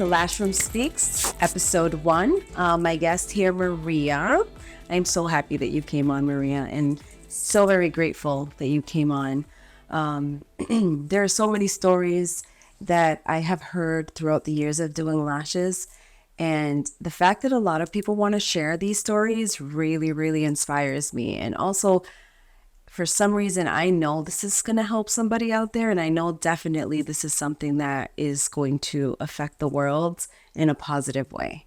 Thelashroomspeaks, episode 1. My guest here, Maria. I'm so happy that you came on, Maria, and so very grateful that you came on. There are so many stories that I have heard throughout the years of doing lashes, and the fact that a lot of people want to share these stories really, really inspires me. And also, for some reason, I know this is going to help somebody out there, and I know definitely this is something that is going to affect the world in a positive way.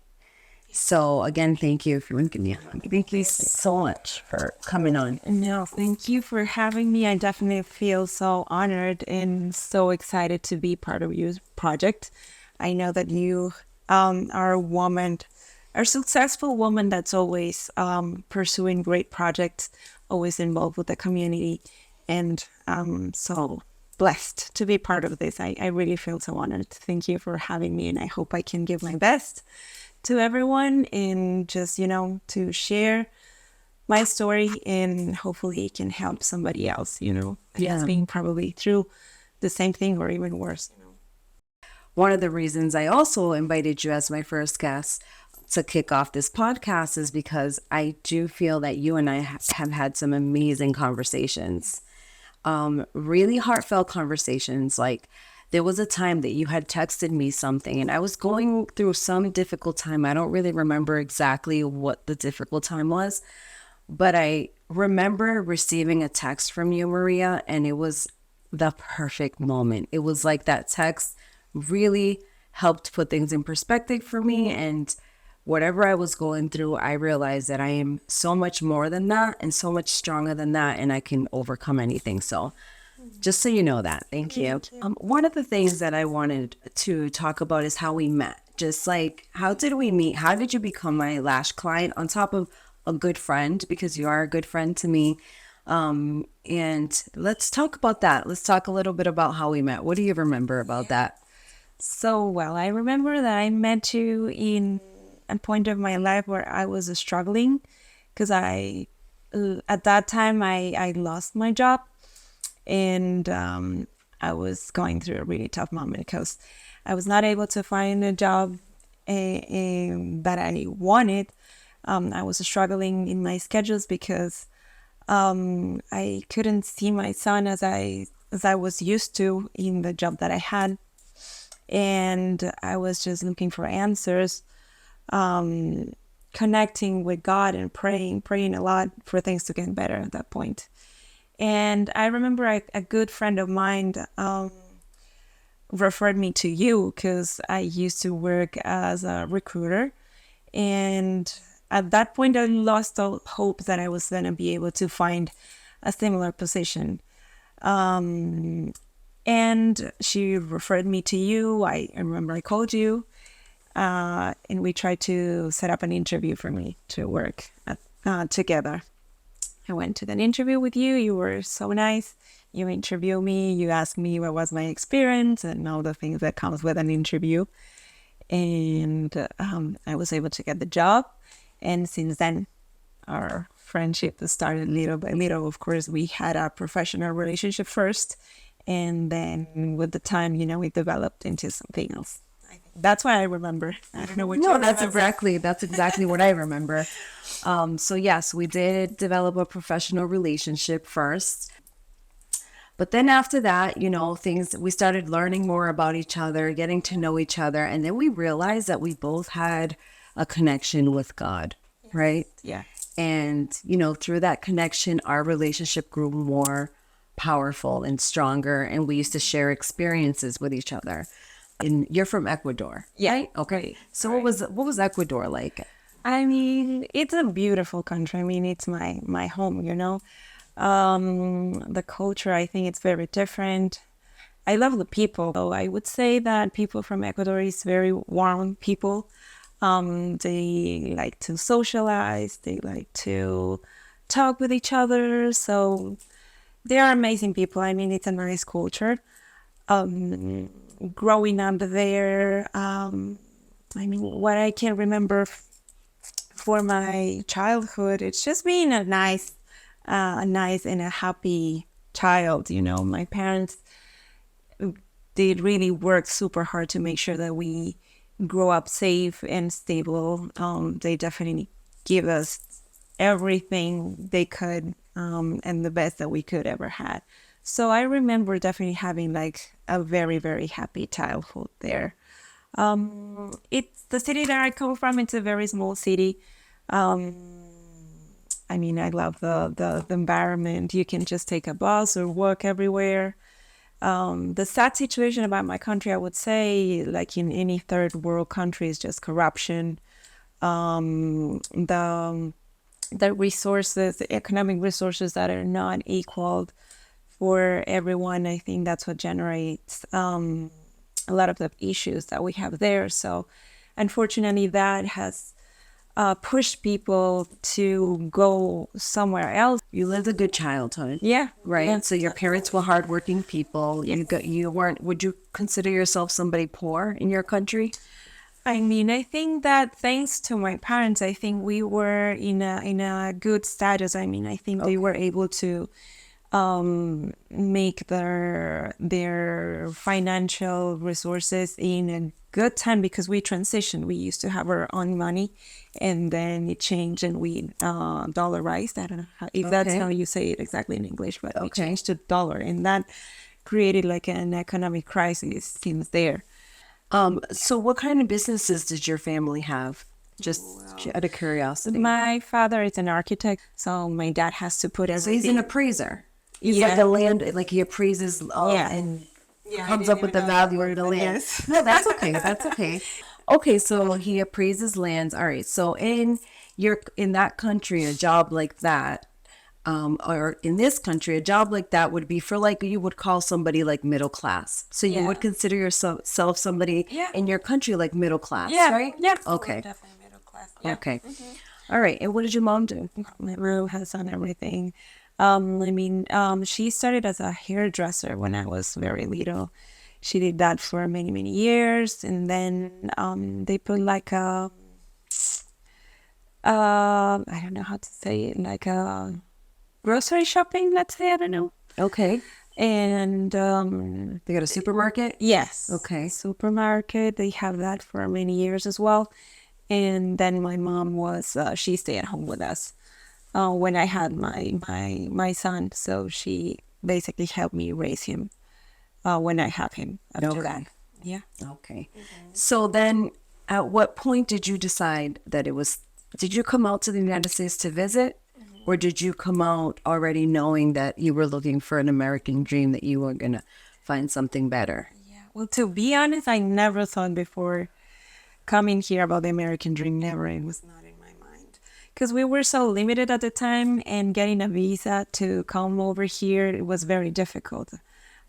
So again, thank you for giving me a hug. Thank you so much for coming on. No, thank you for having me. I definitely feel so honored and so excited to be part of your project. I know that you are a woman, a successful woman that's always pursuing great projects, always involved with the community, and so blessed to be part of this. I really feel so honored. Thank you for having me, and I hope I can give my best to everyone and just, to share my story, and hopefully it can help somebody else, that's being probably through the same thing or even worse. One of the reasons I also invited you as my first guest to kick off this podcast is because I do feel that you and I have had some amazing conversations, really heartfelt conversations. Like, there was a time that you had texted me something and I was going through some difficult time. I don't really remember exactly what the difficult time was, but I remember receiving a text from you, Maria, and it was the perfect moment. It was like that text really helped put things in perspective for me, and whatever I was going through, I realized that I am so much more than that and so much stronger than that, and I can overcome anything. So just so you know that. Thank you. One of the things that I wanted to talk about is how we met. Just like, how did we meet? How did you become my Lash client on top of a good friend? Because you are a good friend to me. And let's talk about that. Let's talk a little bit about how we met. What do you remember about that? So, well, I remember that I met you in a point of my life where I was struggling because at that time I lost my job, and I was going through a really tough moment because I was not able to find a job that I wanted. I was struggling in my schedules because I couldn't see my son as I was used to in the job that I had. And I was just looking for answers, connecting with God and praying a lot for things to get better at that point. And I remember a good friend of mine referred me to you because I used to work as a recruiter. And at that point, I lost all hope that I was going to be able to find a similar position. And she referred me to you. I remember I called you, and we tried to set up an interview for me to work together. I went to that interview with you. You were so nice. You interviewed me. You asked me what was my experience and all the things that comes with an interview. And I was able to get the job. And since then, our friendship started little by little. Of course, we had a professional relationship first. And then with the time, we developed into something else. That's why I remember. I don't know what. No, that's exactly what I remember. So yes, we did develop a professional relationship first, but then after that, we started learning more about each other, getting to know each other, and then we realized that we both had a connection with God, right? Yeah. And through that connection, our relationship grew more powerful and stronger, and we used to share experiences with each other. And you're from Ecuador, yeah, right? Okay. So what was Ecuador like? I mean, it's a beautiful country. I mean, it's my home. The culture, I think it's very different. I love the people. So I would say that people from Ecuador is very warm people. They like to socialize. They like to talk with each other. So they are amazing people. I mean, it's a nice culture. Growing up there, what I can remember for my childhood, it's just being a nice and a happy child. My parents did really work super hard to make sure that we grow up safe and stable. They definitely give us everything they could, and the best that we could ever had. So I remember definitely having like a very, very happy childhood there. It's the city that I come from. It's a very small city. I mean, I love the environment. You can just take a bus or walk everywhere. The sad situation about my country, I would say, like in any third world country, is just corruption. The resources, the economic resources that are not equal for everyone. I think that's what generates a lot of the issues that we have there. So, unfortunately, that has push people to go somewhere else. You lived a good childhood. Yeah. Right. Yeah. So your parents were hardworking people. You weren't, would you consider yourself somebody poor in your country? I mean, I think that thanks to my parents, I think we were in a good status. I mean, I think they were able to make their financial resources in a good time, because we transitioned. We used to have our own money, and then it changed and we dollarized. I don't know if that's how you say it exactly in English, but we changed to dollar, and that created like an economic crisis since there. So what kind of businesses did your family have? Just out of curiosity. My father is an architect, so my dad has to put So he's an appraiser. He's Yeah. like the land, like he appraises and comes up with the value of the land. No, that's okay. That's okay. Okay, so he appraises lands. All right. So in that country, a job like that, or in this country, a job like that would be for, like, you would call somebody like middle class. So you would consider yourself somebody in your country like middle class, right? Yeah. Okay. Definitely middle class. Yeah. Okay. All right. And what did your mom do? My mom has done everything. She started as a hairdresser when I was very little. She did that for many, many years, and then they put like I don't know how to say it, like a grocery shopping, let's say, I don't know. Okay. And They got a supermarket? yes, Okay. supermarket. They have that for many years as well. And then my mom she stayed at home with us when I had my son. So she basically helped me raise him when I have him after that. Yeah. Okay. So then at what point did you decide that did you come out to the United States to visit? Or did you come out already knowing that you were looking for an American dream, that you were going to find something better? Yeah. Well, to be honest, I never thought before coming here about the American dream. Never. It was not in my mind. Because we were so limited at the time, and getting a visa to come over here, it was very difficult.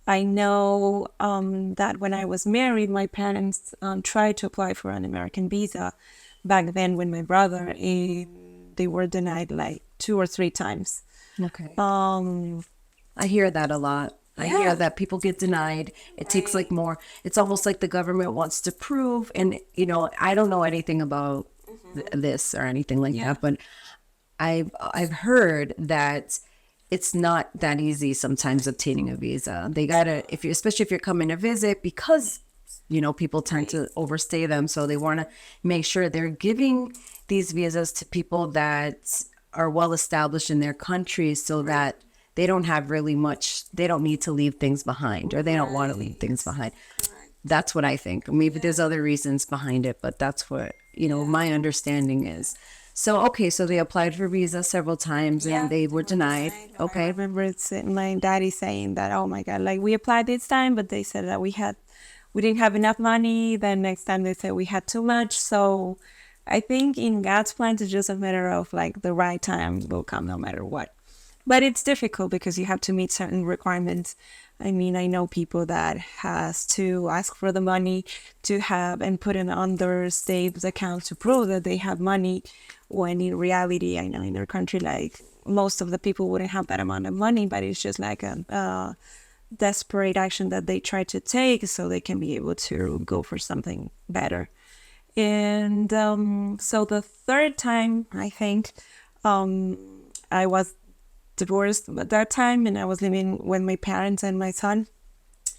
I know that when I was married, my parents tried to apply for an American visa back then with my brother, and they were denied like 2 or 3 times. Okay. I hear that a lot. I hear that people get denied. It takes like more. It's almost like the government wants to prove. And, I don't know anything about this or anything like that, but I've heard that it's not that easy sometimes obtaining a visa. They gotta, especially if you're coming to visit, because people tend to overstay them. So they want to make sure they're giving these visas to people that are well established in their countries, so that they don't have really much, they don't need to leave things behind, or they don't want to leave things behind. That's what I think. Maybe there's other reasons behind it, but that's what, my understanding is. So, okay, so they applied for visa several times and they were denied. Okay. I remember my daddy saying that, oh my God, like we applied this time, but they said that we didn't have enough money. Then next time they said we had too much. So I think in God's plans, it's just a matter of like the right time will come no matter what. But it's difficult because you have to meet certain requirements. I mean, I know people that has to ask for the money to have and put it on their savings account to prove that they have money, when in reality, I know in their country, like most of the people wouldn't have that amount of money, but it's just like a desperate action that they try to take so they can be able to go for something better. And so the third time, I think, I was divorced at that time, and I was living with my parents and my son.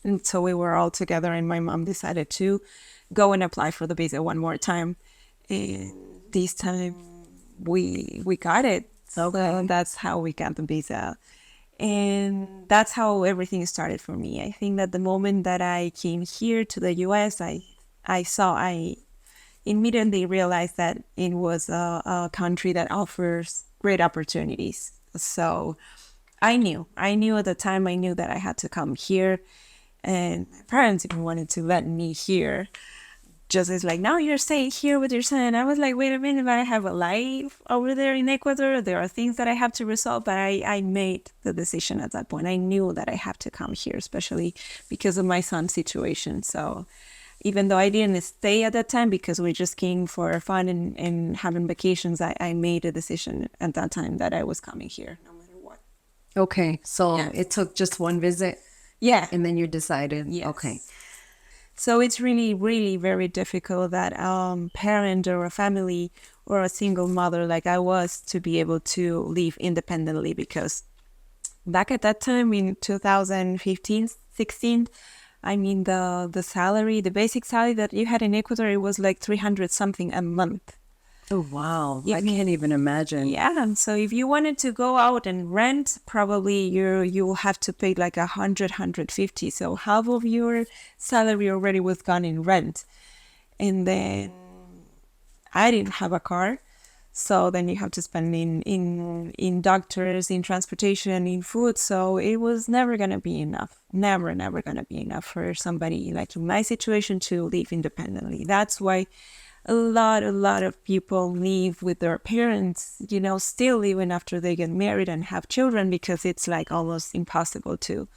And so we were all together, and my mom decided to go and apply for the visa one more time. And this time we got it. So that's how we got the visa. And that's how everything started for me. I think that the moment that I came here to the US, I immediately realized that it was a country that offers great opportunities. So I knew at the time, I knew that I had to come here. And my parents even wanted to let me here. Just as like, now you're staying here with your son. I was like, wait a minute, I have a life over there in Ecuador. There are things that I have to resolve, but I made the decision at that point. I knew that I have to come here, especially because of my son's situation. So even though I didn't stay at that time because we just came for fun and having vacations, I made a decision at that time that I was coming here no matter what. Okay. So it took just one visit. Yeah. And then you decided. Yes. Okay. So it's really, really very difficult that parent or a family or a single mother like I was to be able to live independently, because back at that time in 2015, 16, I mean, the salary, the basic salary that you had in Ecuador, it was like 300 something a month. Oh, wow. Yeah. I can't even imagine. Yeah. So if you wanted to go out and rent, probably you will have to pay like 100, 150. So half of your salary already was gone in rent. And then I didn't have a car. So then you have to spend in doctors, in transportation, in food. So it was never going to be enough. Never going to be enough for somebody like in my situation to live independently. That's why a lot of people live with their parents, still even after they get married and have children, because it's like almost impossible to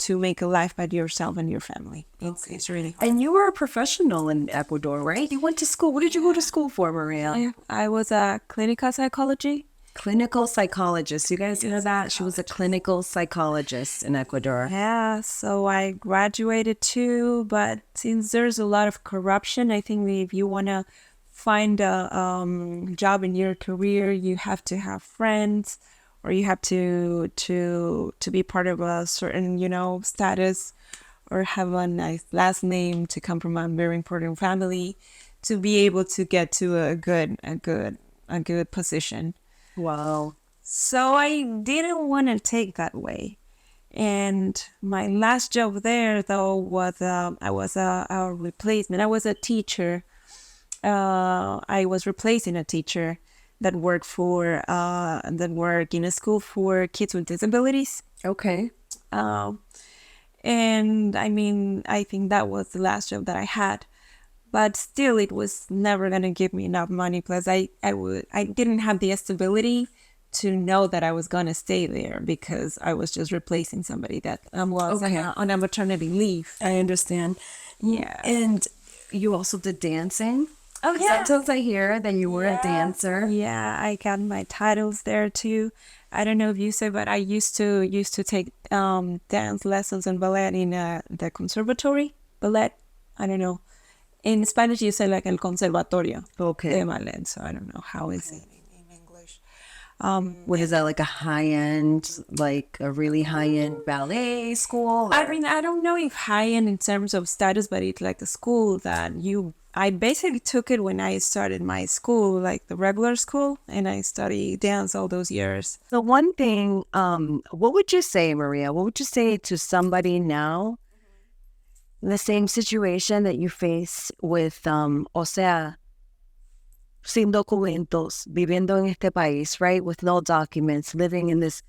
make a life by yourself and your family. It's really hard. And you were a professional in Ecuador, right? You went to school. What did you go to school for, Maria? I was a clinical psychology. Clinical psychologist. You guys know that? She was a clinical psychologist in Ecuador. Yeah, so I graduated too, but since there's a lot of corruption, I think if you want to find a job in your career, you have to have friends, or you have to be part of a certain, status, or have a nice last name, to come from a very important family to be able to get to a good position. Wow. So I didn't want to take that way. And my last job there, though, was I was a replacement. I was a teacher. I was replacing a teacher that worked in a school for kids with disabilities. Okay. And I mean, I think that was the last job that I had. But still, it was never going to give me enough money. Plus, I didn't have the stability to know that I was going to stay there, because I was just replacing somebody that was on a maternity leave. I understand. Yeah. And you also did dancing? Oh, yeah. Sometimes I hear that you were a dancer. Yeah, I got my titles there too. I don't know if you say, but I used to take dance lessons and ballet in the conservatory ballet. I don't know. In Spanish, you say like el conservatorio. Okay. De ballet. So I don't know how is it in English. What is that, like a high-end, like a really high-end ballet school? I mean, I don't know if high-end in terms of status, but it's like a school that I basically took it when I started my school, like the regular school, and I studied dance all those years. The one thing, what would you say, Maria? What would you say to somebody now in the same situation that you face with, o sea, sin documentos, viviendo en este país, right? With no documents, living in this,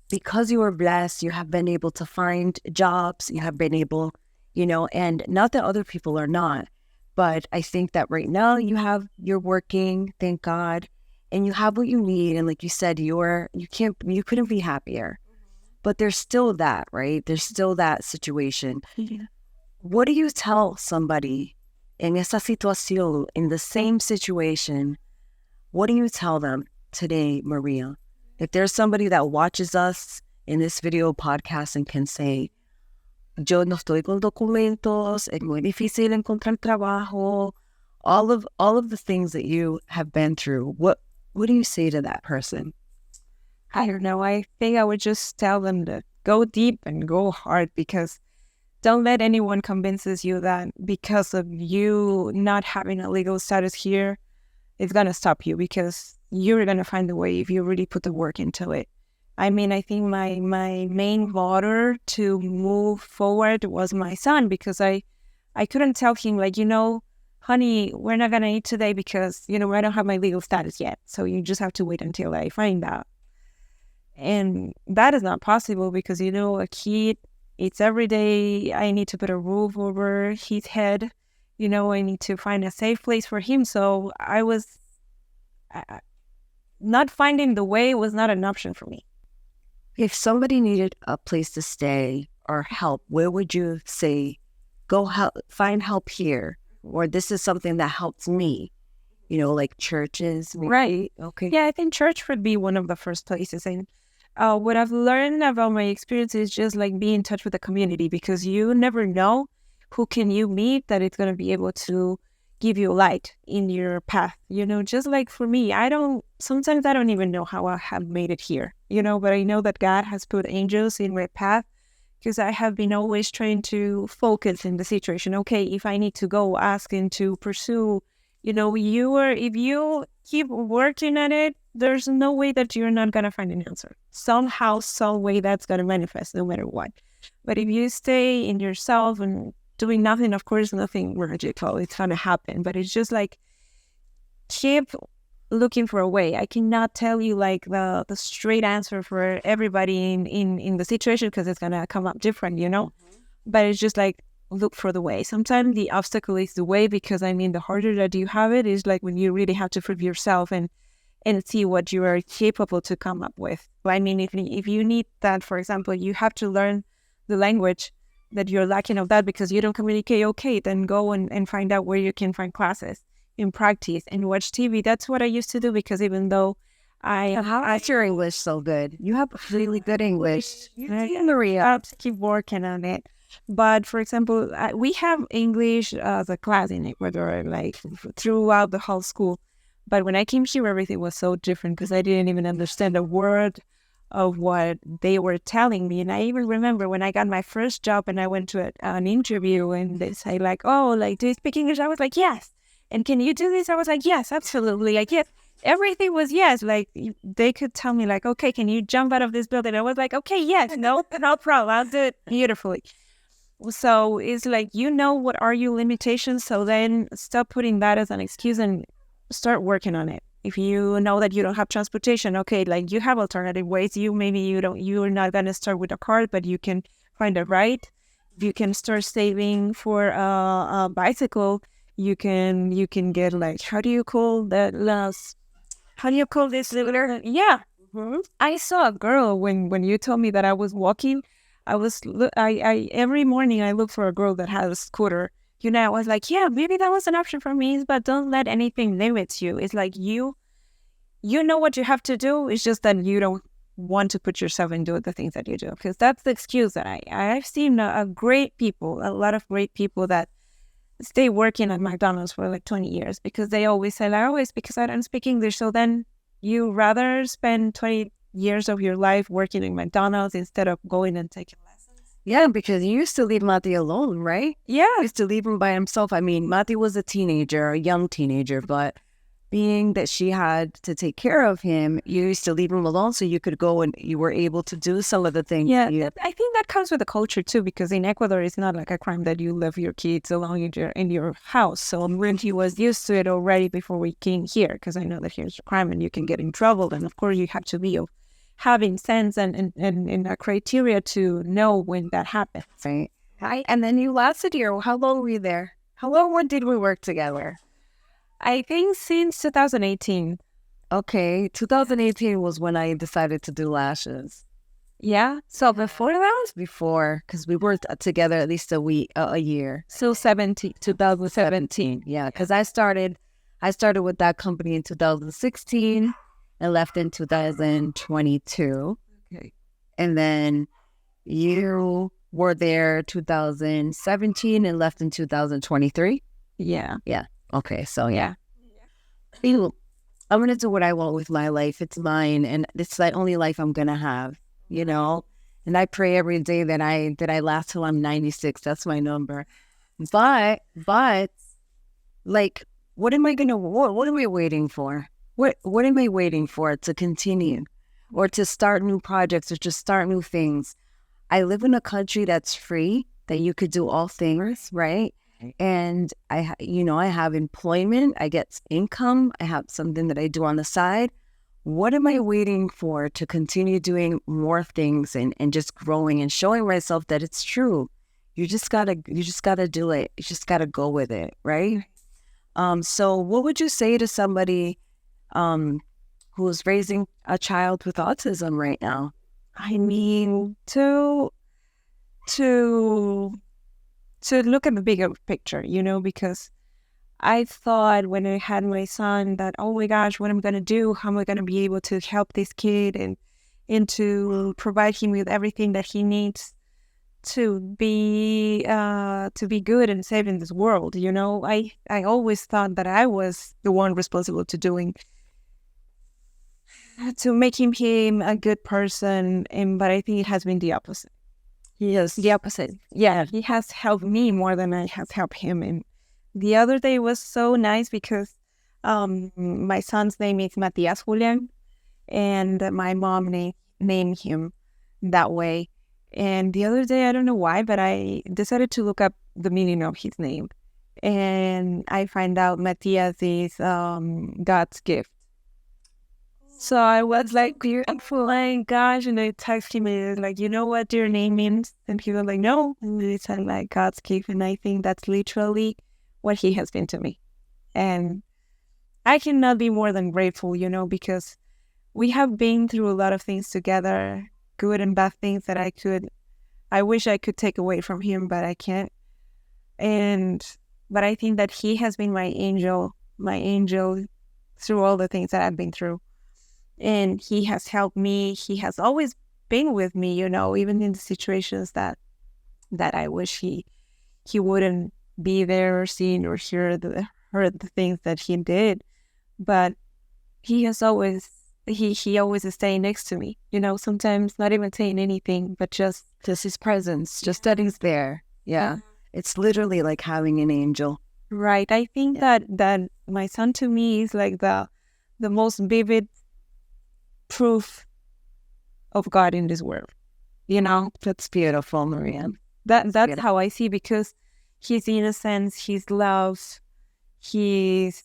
because you were blessed, you have been able to find jobs, you have been able, and not that other people are not, but I think that right now you're working, thank God, and you have what you need. And like you said, you couldn't be happier, but there's still that, right? There's still that situation. Yeah. What do you tell somebody in esa situación, in the same situation? What do you tell them today, Maria? If there's somebody that watches us in this video podcast and can say, yo no estoy con documentos, es muy difícil encontrar trabajo, all of the things that you have been through, what do you say to that person? I don't know. I think I would just tell them to go deep and go hard, because Don't let anyone convinces you that because of you not having a legal status here, it's going to stop you, because you're going to find a way if you really put the work into it. I mean, I think my main motor to move forward was my son, because I couldn't tell him, like, honey, we're not going to eat today because, I don't have my legal status yet. So you just have to wait until I find out. And that is not possible because, a kid, it's every day. I need to put a roof over his head. I need to find a safe place for him. So I was not finding the way was not an option for me. If somebody needed a place to stay or help, where would you say, go help, find help here? Or this is something that helps me, like churches. Maybe. Right. Okay. Yeah, I think church would be one of the first places. And what I've learned about my experience is just like be in touch with the community, because you never know who can you meet that it's going to be able to give you light in your path. Just like for me, sometimes I don't even know how I have made it here, but I know that God has put angels in my path, because I have been always trying to focus in the situation. Okay, if I need to go ask and to pursue, if you keep working at it, there's no way that you're not going to find an answer. Somehow, some way that's going to manifest no matter what. But if you stay in yourself and doing nothing, of course, nothing magical, it's going to happen. But it's just like, keep looking for a way. I cannot tell you like the straight answer for everybody in the situation, because it's going to come up different, But it's just like, look for the way. Sometimes the obstacle is the way, because the harder that you have it is like when you really have to prove yourself and see what you are capable to come up with. If you need that, for example, you have to learn the language that you're lacking of that because you don't communicate okay, then go and find out where you can find classes and practice and watch TV. That's what I used to do, because even though How is your English so good? You have really good English. Maria, I have to keep working on it. But for example, we have English as a class in Ecuador, like throughout the whole school. But when I came here, everything was so different because I didn't even understand a word of what they were telling me. And I even remember when I got my first job and I went to an interview and they say like, oh, like, do you speak English? I was like, yes. And can you do this? I was like, yes, absolutely. Like, yes. Everything was yes. Like they could tell me like, okay, can you jump out of this building? I was like, okay, yes, no problem. I'll do it beautifully. So it's like, what are your limitations? So then stop putting that as an excuse and start working on it. If you know that you don't have transportation, okay, like you have alternative ways. You're not going to start with a car, but you can find a ride. You can start saving for a bicycle. You can get like, how do you call this? Yeah. Mm-hmm. I saw a girl when you told me that I was walking. I every morning I look for a girl that has a scooter. I was like, yeah, maybe that was an option for me, but don't let anything limit you. It's like you know what you have to do. It's just that you don't want to put yourself and do the things that you do, because that's the excuse that I've seen a lot of great people that stay working at McDonald's for like 20 years because they always say, like, oh, it's because I don't speak English. So then you rather spend 20 years of your life working in McDonald's instead of going and taking lessons. Yeah, because you used to leave Mati alone, right? Yeah. You used to leave him by himself. I mean, Mati was a young teenager, but being that she had to take care of him, you used to leave him alone so you could go and you were able to do some of the things. Yeah, I think that comes with the culture too, because in Ecuador, it's not like a crime that you leave your kids alone in your house. So when he was used to it already before we came here, because I know that here's a crime and you can get in trouble. And of course, you have to be having sense and a criteria to know when that happens. Right. And then you lasted here. How long were you there? How long did we work together? I think since 2018. Okay, 2018 was when I decided to do lashes. Yeah. So before that? Before, because we worked together at least a year. So 2017. Yeah, because I started with that company in 2016 and left in 2022. Okay. And then you were there 2017 and left in 2023. Yeah. Yeah. Okay, so yeah. I'm going to do what I want with my life. It's mine, and it's the only life I'm going to have, And And I pray every day that I last till I'm 96. That's my number. But like, what am I gonna? What am I waiting for? What am I waiting for to continue, or to start new projects, or to start new things? I live in a country that's free, that you could do all things, right? And I have employment, I get income, I have something that I do on the side. What am I waiting for to continue doing more things and just growing and showing myself that it's true? You just gotta do it. You just gotta go with it, right? So what would you say to somebody who's raising a child with autism right now? I mean, to look at the bigger picture, because I thought when I had my son that, oh my gosh, what am I going to do? How am I going to be able to help this kid and to provide him with everything that he needs to be good and safe in this world? I always thought that I was the one responsible to making him a good person, but I think it has been the opposite. Yes. The opposite. Yeah, he has helped me more than I have helped him. And the other day was so nice because my son's name is Matias Julian, and my mom named him that way. And the other day, I don't know why, but I decided to look up the meaning of his name. And I find out Matias is God's gift. So I was like, beautiful, my gosh. And I texted him and I was like, you know what your name means? And he was like, no. And it said like God's gift. And I think that's literally what he has been to me. And I cannot be more than grateful, because we have been through a lot of things together, good and bad things that I wish I could take away from him, but I can't. But I think that he has been my angel through all the things that I've been through. And he has helped me. He has always been with me, even in the situations that I wish he wouldn't be there or seen or heard the things that he did. But he has always he always is staying next to me. Sometimes not even saying anything, but just his presence, just that he's there. Yeah. It's literally like having an angel. Right. I think that my son to me is like the most vivid proof of God in this world. That's beautiful, Maria. That's beautiful. How I see, because his innocence, his love, his,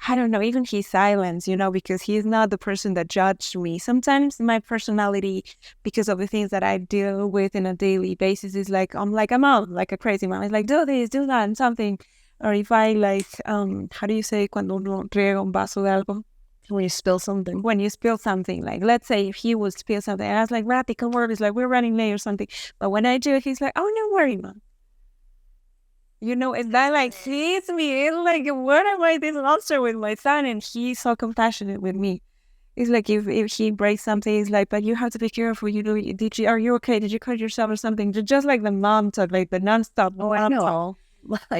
I don't know, even his silence, because he's not the person that judged me. Sometimes my personality, because of the things that I deal with in a daily basis, is like, I'm like a mom, like a crazy mom. It's like, do this, do that, and something. Or if I how do you say cuando uno riega un vaso de algo? When you spill something. When you spill something, like let's say if he would spill something, and I was like, Ratty, come over. It's like, we're running late or something. But when I do it, he's like, oh, no worry, mom. It's that like hits me. It's like, what am I this monster with my son? And he's so compassionate with me. It's like if he breaks something, he's like, but you have to be careful. Are you okay? Did you cut yourself or something? Just like the mom talk, like the nonstop. Oh, I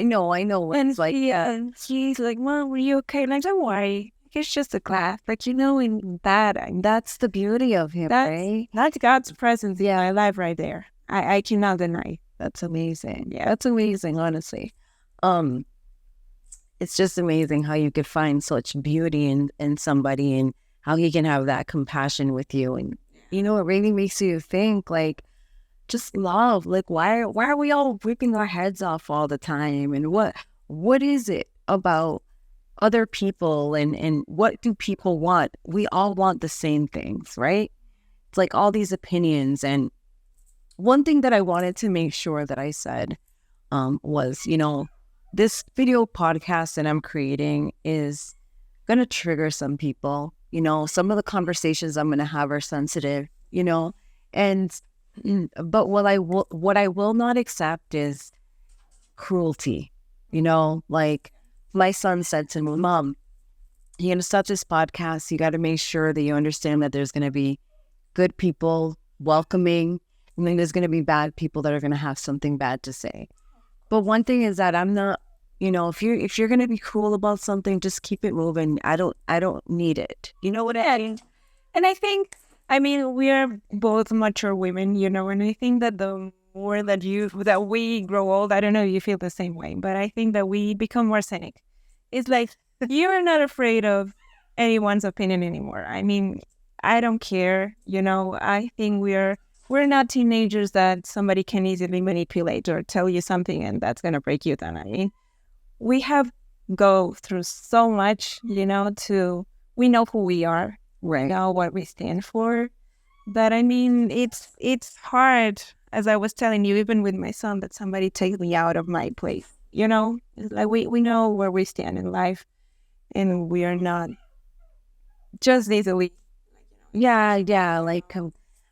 know. I know. And it's like, and he's like, Mom, were you okay? Like, don't worry. It's just a class. Like, in that. That's the beauty of him, right? That's God's presence in my life right there. I cannot deny. That's amazing. Yeah, that's amazing, honestly. It's just amazing how you could find such beauty in somebody and how he can have that compassion with you. And, it really makes you think, like, just love. Like, why are we all ripping our heads off all the time? And what is it about other people and what do people want? We all want the same things, right? It's like all these opinions. And one thing that I wanted to make sure that I said was, this video podcast that I'm creating is going to trigger some people. Some of the conversations I'm going to have are sensitive, but what I will not accept is cruelty. Like my son said to me, Mom, you're going to start this podcast. You got to make sure that you understand that there's going to be good people welcoming, and then there's going to be bad people that are going to have something bad to say. But one thing is that I'm not, if you're going to be cruel about something, just keep it moving. I don't need it. You know what I mean? And I think I mean, we are both mature women, and I think that the more that we grow old, I don't know if you feel the same way, but I think that we become more cynic. It's like you're not afraid of anyone's opinion anymore. I mean, I don't care, I think we're not teenagers that somebody can easily manipulate or tell you something and that's gonna break you down. I mean, we have go through so much, we know who we are, Right. know what we stand for. That I mean, it's hard, as I was telling you, even with my son, that somebody takes me out of my place. It's like we know where we stand in life, and we are not just easily. Yeah. Like,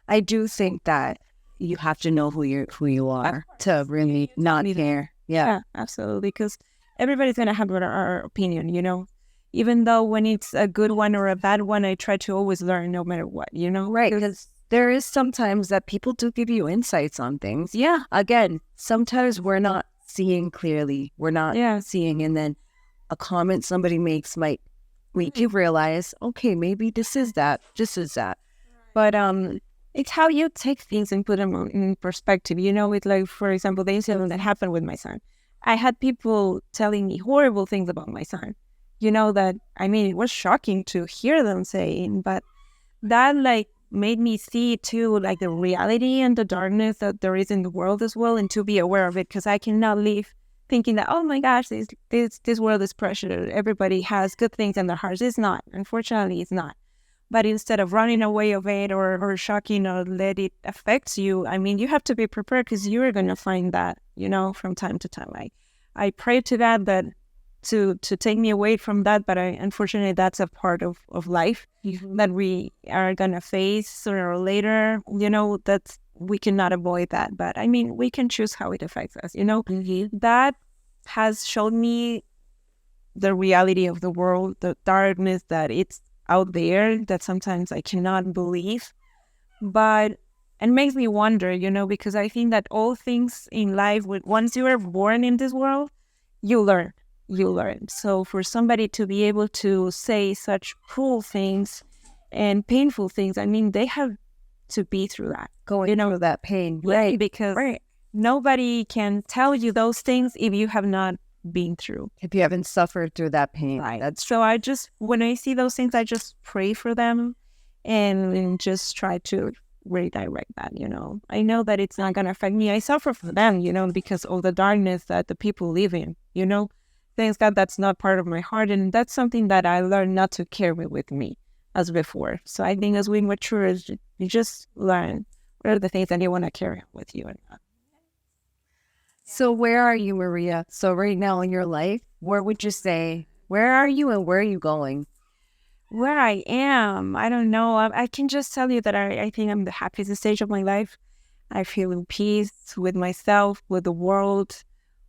I do think that you have to know who you are to really not care. Yeah. Yeah, absolutely. Because everybody's gonna have our opinion, Even though when it's a good one or a bad one, I try to always learn no matter what, Right. Because there is sometimes that people do give you insights on things. Yeah. Again, sometimes we're not seeing clearly. We're not seeing. And then a comment somebody makes might make you realize, okay, maybe this is that. But it's how you take things and put them in perspective. It's like, for example, the incident that happened with my son. I had people telling me horrible things about my son. That, I mean, it was shocking to hear them saying, but that like made me see too, like the reality and the darkness that there is in the world as well, and to be aware of it, because I cannot live thinking that, oh my gosh, this world is pressure. Everybody has good things in their hearts. It's not. Unfortunately, it's not. But instead of running away of it or shocking or let it affect you, I mean, you have to be prepared, because you're going to find that, from time to time. I pray to that to take me away from that, but unfortunately, that's a part of life that we are going to face sooner or later, that we cannot avoid that. But I mean, we can choose how it affects us, That has shown me the reality of the world, the darkness that it's out there, that sometimes I cannot believe. But it makes me wonder, because I think that all things in life, once you are born in this world, you learn. So for somebody to be able to say such cruel things and painful things, I mean, they have to be through that. Going through that pain. Right. Because nobody can tell you those things if you have not been through. If you haven't suffered through that pain. Right. So when I see those things, I just pray for them and just try to redirect that, I know that it's not going to affect me. I suffer for them, because of the darkness that the people live in, Thanks God that's not part of my heart. And that's something that I learned not to carry with me as before. So I think as we mature, you just learn what are the things that you want to carry with you and not. So where are you, Maria? So right now in your life, where would you say, where are you and where are you going? Where I am, I don't know. I can just tell you that I think I'm the happiest stage of my life. I feel in peace with myself, with the world,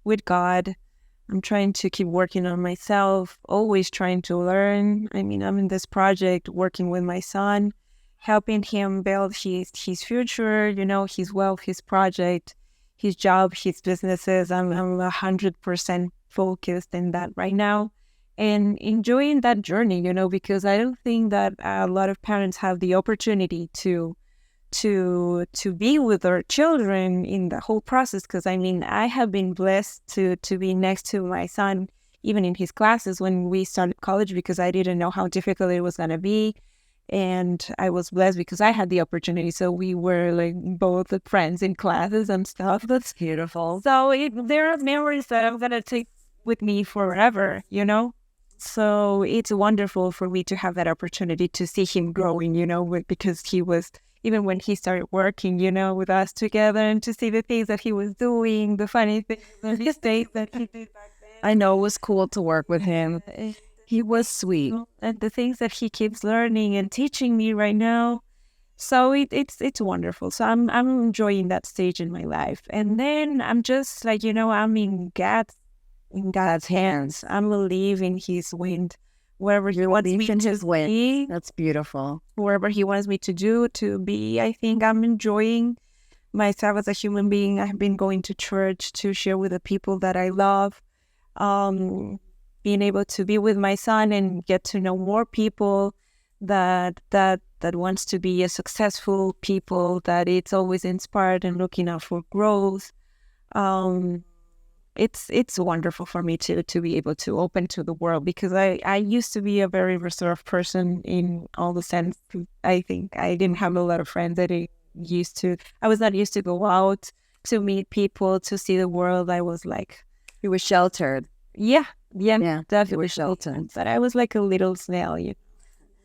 with God. I'm trying to keep working on myself, always trying to learn. I mean, I'm in this project working with my son, helping him build his future, his wealth, his project, his job, his businesses. I'm 100% focused in that right now and enjoying that journey, because I don't think that a lot of parents have the opportunity to be with our children in the whole process. Because I mean, I have been blessed to be next to my son, even in his classes when we started college, because I didn't know how difficult it was going to be. And I was blessed because I had the opportunity. So we were like both friends in classes and stuff. That's beautiful. So there are memories that I'm going to take with me forever, So it's wonderful for me to have that opportunity to see him growing, because he was, even when he started working, with us together, and to see the things that he was doing, the funny things, the mistakes that he did back then. I know it was cool to work with him. He was sweet. And the things that he keeps learning and teaching me right now. So it's wonderful. So I'm enjoying that stage in my life. And then I'm just like, I'm in God's hands. I'm believing His wind. Wherever He wants me to be. That's beautiful. Wherever He wants me to be, I think I'm enjoying myself as a human being. I've been going to church to share with the people that I love. Being able to be with my son and get to know more people that that wants to be a successful people, that it's always inspired and looking out for growth. It's wonderful for me to be able to open to the world, because I used to be a very reserved person in all the sense. I think I didn't have a lot of friends that I was not used to go out to meet people, to see the world. I was like, You were sheltered. yeah, Yeah, definitely. you were sheltered. But I was like a little snail,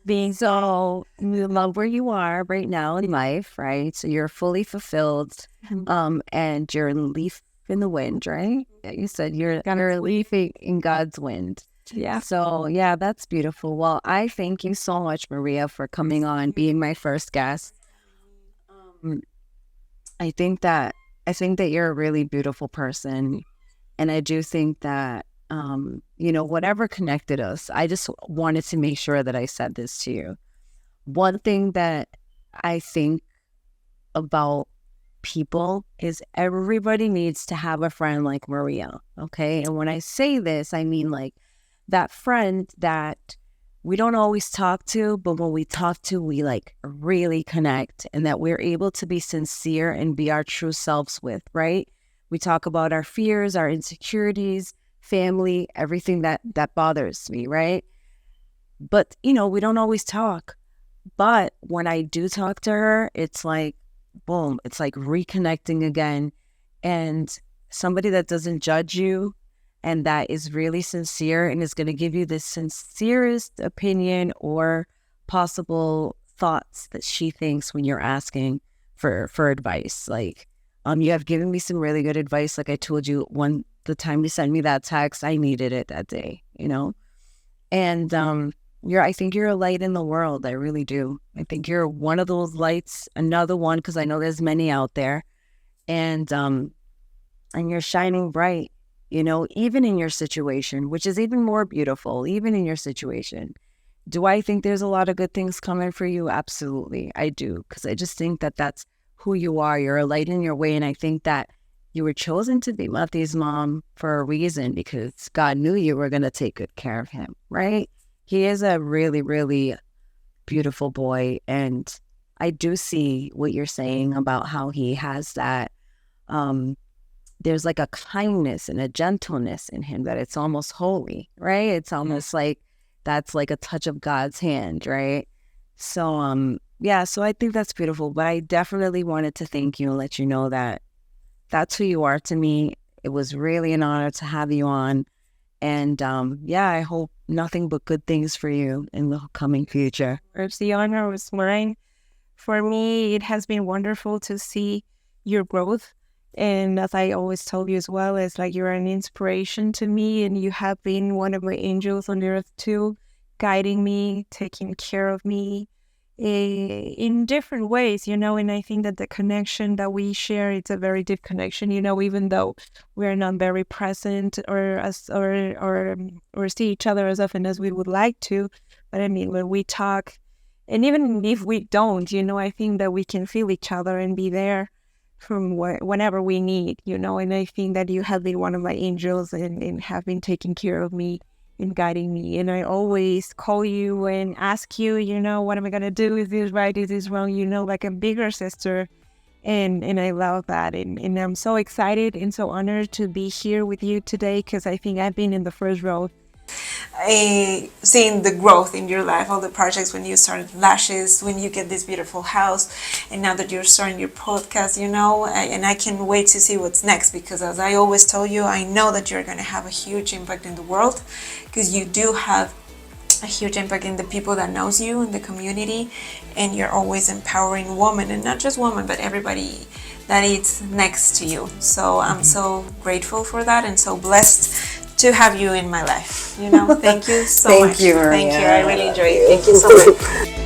being So you love where you are right now in life, right? So you're fully fulfilled, and you're a leaf in the wind, right? Yeah, you said you're a leaf in God's wind. yeah. So yeah, that's beautiful. Well, I thank you so much, Maria, for coming on, being my first guest. I think that you're a really beautiful person, and I do think that whatever connected us, I just wanted to make sure that I said this to you. One thing that I think about people is everybody needs to have a friend like Maria, okay? And when I say this, I mean like that friend that we don't always talk to, but when we talk to, we like really connect, and that we're able to be sincere and be our true selves with, right? We talk about our fears, our insecurities, family, everything that bothers me, right? But, we don't always talk. But when I do talk to her, it's like, boom, it's like reconnecting again. And somebody that doesn't judge you and that is really sincere and is going to give you the sincerest opinion or possible thoughts that she thinks when you're asking for advice. Like, you have given me some really good advice. Like I told you, the time you sent me that text, I needed it that day, And I think you're a light in the world. I really do. I think you're one of those lights, another one, because I know there's many out there. And you're shining bright, even in your situation, which is even more beautiful, even in your situation. Do I think there's a lot of good things coming for you? Absolutely, I do, because I just think that that's who you are. You're a light in your way, and I think that you were chosen to be Muffy's mom for a reason, because God knew you were going to take good care of him, right? He is a really, really beautiful boy, and I do see what you're saying about how he has that, there's like a kindness and a gentleness in him that it's almost holy, right? It's almost like that's like a touch of God's hand, right? So, so I think that's beautiful. But I definitely wanted to thank you and let you know that that's who you are to me. It was really an honor to have you on. And I hope nothing but good things for you in the coming future. The honor was mine. For me, it has been wonderful to see your growth. And as I always told you as well, it's like you're an inspiration to me, and you have been one of my angels on the earth too, guiding me, taking care of me in different ways, and I think that the connection that we share, it's a very deep connection, even though we're not very present or see each other as often as we would like to. But I mean, when we talk, and even if we don't, I think that we can feel each other and be there from whenever we need, and I think that you have been one of my angels and have been taking care of me and guiding me. And I always call you and ask you, what am I going to do? Is this right? Is this wrong? Like a bigger sister. And I love that. And I'm so excited and so honored to be here with you today, because I think I've been in the first row. Seeing the growth in your life, all the projects, when you started Lashes, when you get this beautiful house, and now that you're starting your podcast, and I can wait to see what's next, because as I always tell you, I know that you're going to have a huge impact in the world, because you do have a huge impact in the people that knows you in the community, and you're always empowering women, and not just women, but everybody that is next to you. So I'm so grateful for that, and so blessed to have you in my life. Thank you so much. Thank you, Maria. Thank you. I really enjoyed it. Thank you so much.